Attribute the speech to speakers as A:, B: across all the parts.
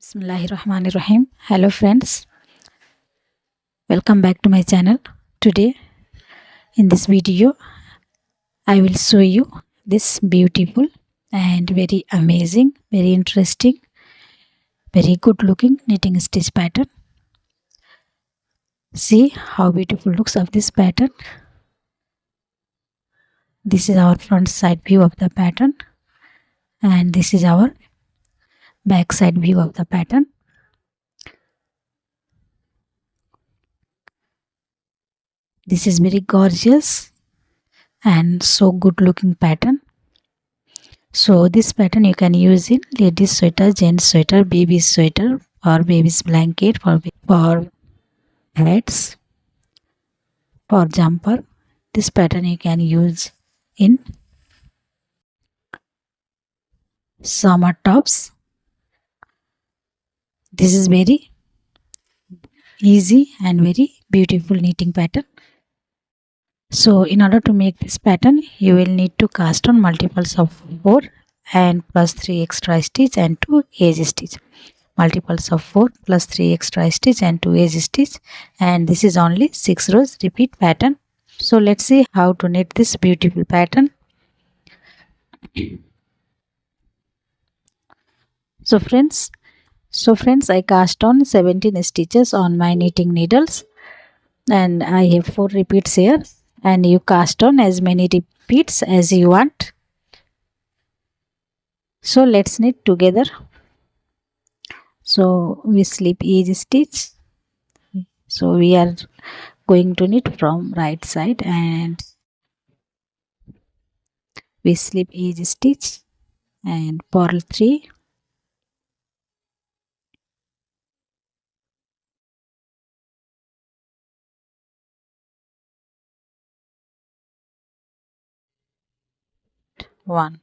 A: Bismillahirrahmanirrahim. Hello friends, welcome back to my channel. Today in this video I will show you this beautiful and very amazing, very interesting, very good looking knitting stitch pattern. See how beautiful looks of this pattern. This is our front side view of the pattern and this is our back side view of the pattern. This is very gorgeous and so good looking pattern. So this pattern you can use in ladies sweater, gents sweater, baby sweater, or baby's blanket, for hats, for jumper. This pattern you can use in summer tops. This is very easy and very beautiful knitting pattern. So in order to make this pattern, you will need to cast on multiples of 4 and plus 3 extra stitch and 2 edge stitch. Multiples of 4 plus 3 extra stitch and 2 edge stitch, and this is only 6 rows repeat pattern. So let's see how to knit this beautiful pattern. So friends, I cast on 17 stitches on my knitting needles and I have 4 repeats here, and you cast on as many repeats as you want. So let's knit together. So we slip each stitch. So we are going to knit from right side and we slip each stitch and purl 3, one.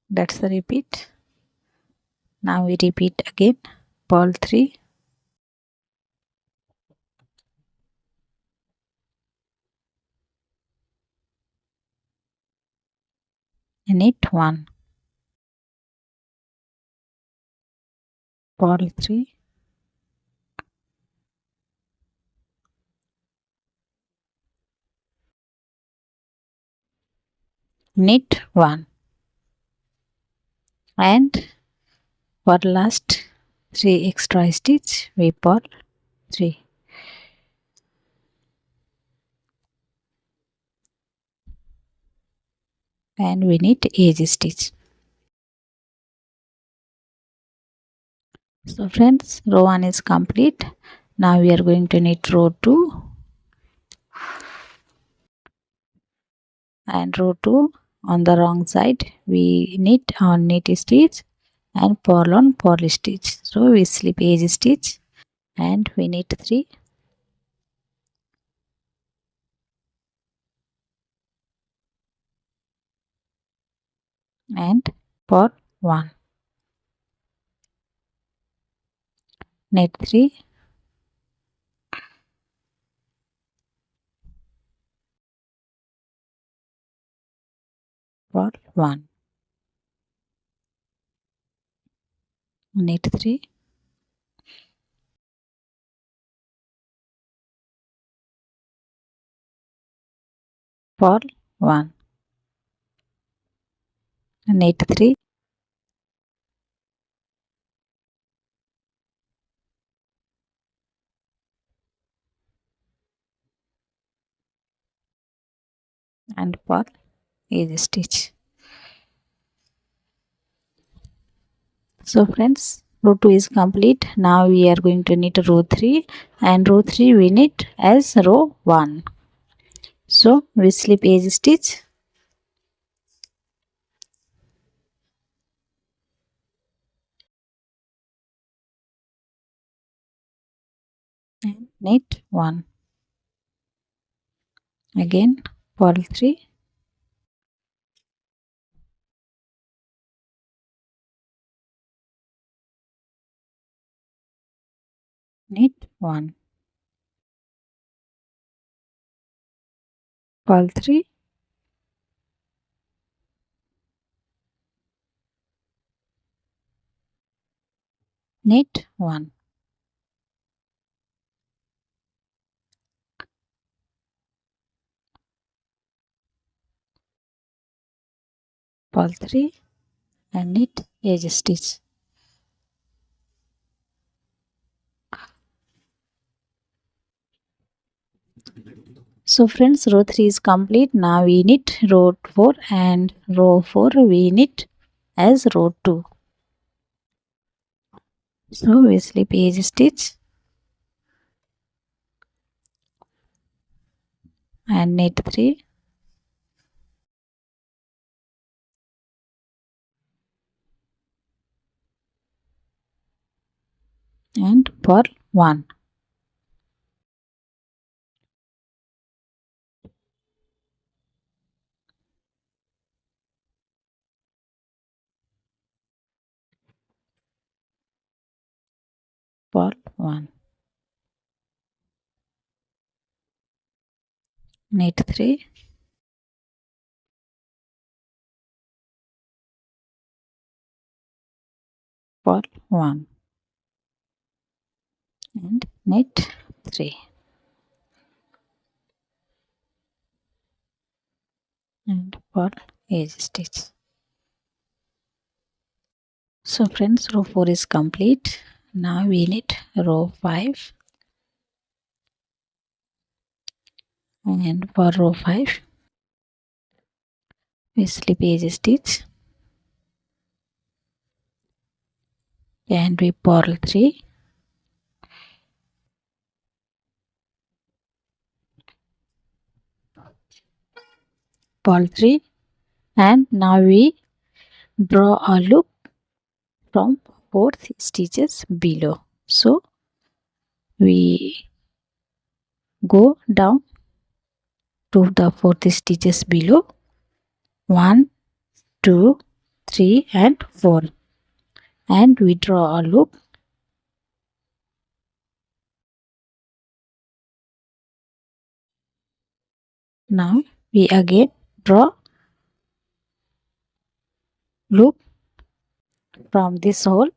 A: That's the repeat. Now we repeat again, purl 3, knit 1, purl 3, knit 1, and for last 3 extra stitch we purl 3. And we knit edge stitch. So friends, row 1 is complete. Now we are going to knit row 2, and row 2 on the wrong side we knit on knit stitch and purl on purl stitch. So we slip edge stitch and we knit 3, and purl 1, knit 3, purl 1, knit 3, purl 1, knit 3, and purl edge stitch. So friends, row 2 is complete. Now we are going to knit row 3, and row 3 we knit as row 1. So we slip edge stitch and knit 1. Again purl 3, knit 1, purl 3, knit 1, purl 3 and knit edge stitch. So friends, row 3 is complete. Now we knit row 4 and row 4 we knit as row 2. So we slip edge stitch and knit 3 and purl 1. Purl 1. Knit 3 purl 1 and knit 3 and purl edge stitch. So friends, row 4 is complete. Now we knit row 5 and for row 5 we slip edge stitch and we purl 3 purl 3 and now we draw a loop from 4th stitches below. So we go down to the 4th stitches below 1, 2, 3 and 4 and we draw a loop. Now we again draw loop from this hole.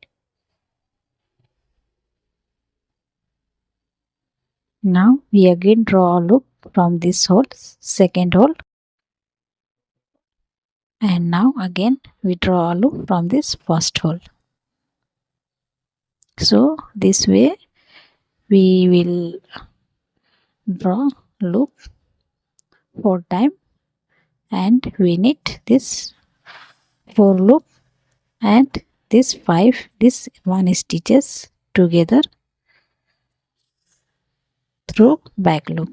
A: Now we again draw a loop from this hole, second hole, and now again we draw a loop from this first hole. So this way we will draw loop 4 times and we knit this 4 loop and this 1 stitches together through back loop.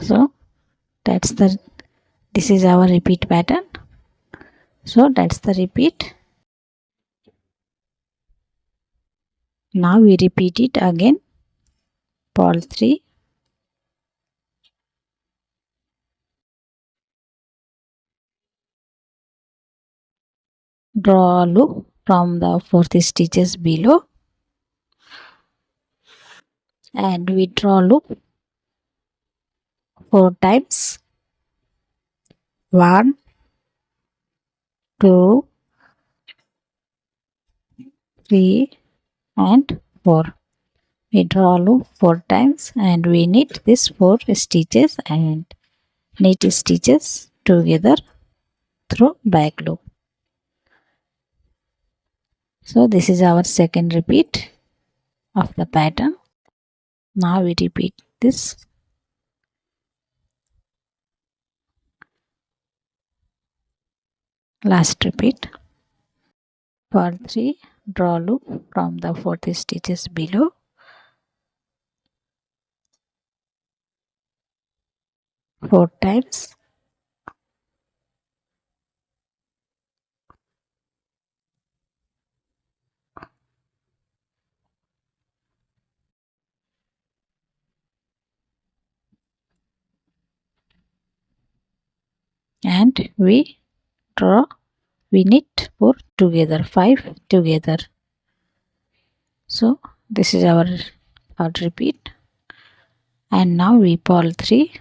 A: So this is our repeat pattern. So that's the repeat. Now we repeat it again. Purl 3 draw a loop from the 4th stitches below and we draw loop 4 times 1, 2, 3 and 4. We draw loop 4 times and we knit this 4 stitches and knit stitches together through back loop. So this is our second repeat of the pattern. Now we repeat this last repeat. Purl 3 draw loop from the 4th stitches below four times and we knit 4 together, 5 together. So this is our third repeat and now we purl 3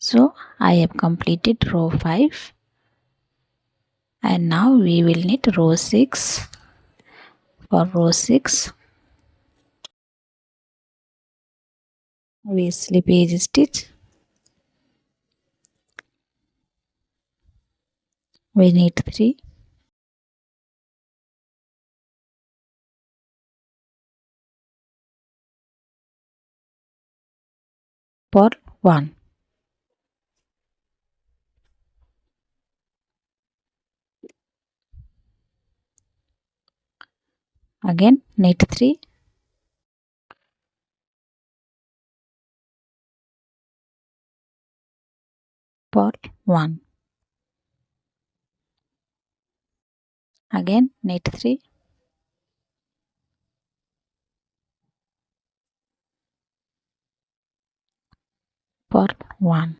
A: So I have completed row 5, and now we will knit row 6. For row 6, we slip edge stitch, we knit 3, purl 1, again knit 3, purl 1, again knit 3, purl 1.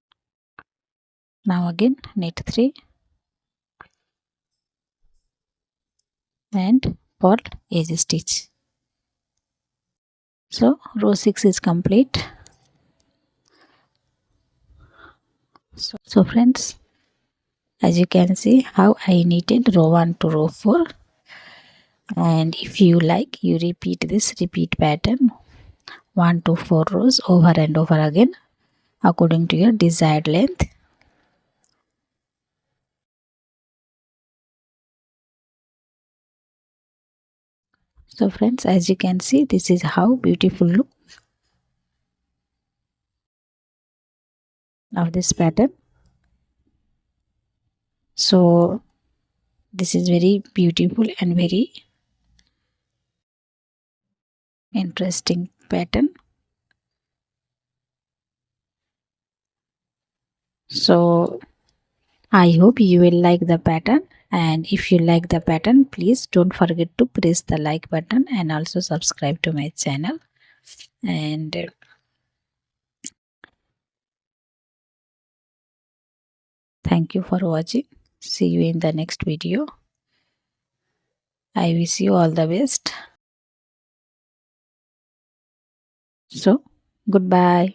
A: Now again knit 3 and purl edge stitch. So row 6 is complete. So friends, as you can see how I knitted row 1 to row 4, and if you like, you repeat this repeat pattern 1 to 4 rows over and over again according to your desired length. So friends, as you can see, this is how beautiful look of this pattern. So this is very beautiful and very interesting pattern. So I hope you will like the pattern, and if you like the pattern, please don't forget to press the like button and also subscribe to my channel. And thank you for watching. See you in the next video. I wish you all the best. So goodbye.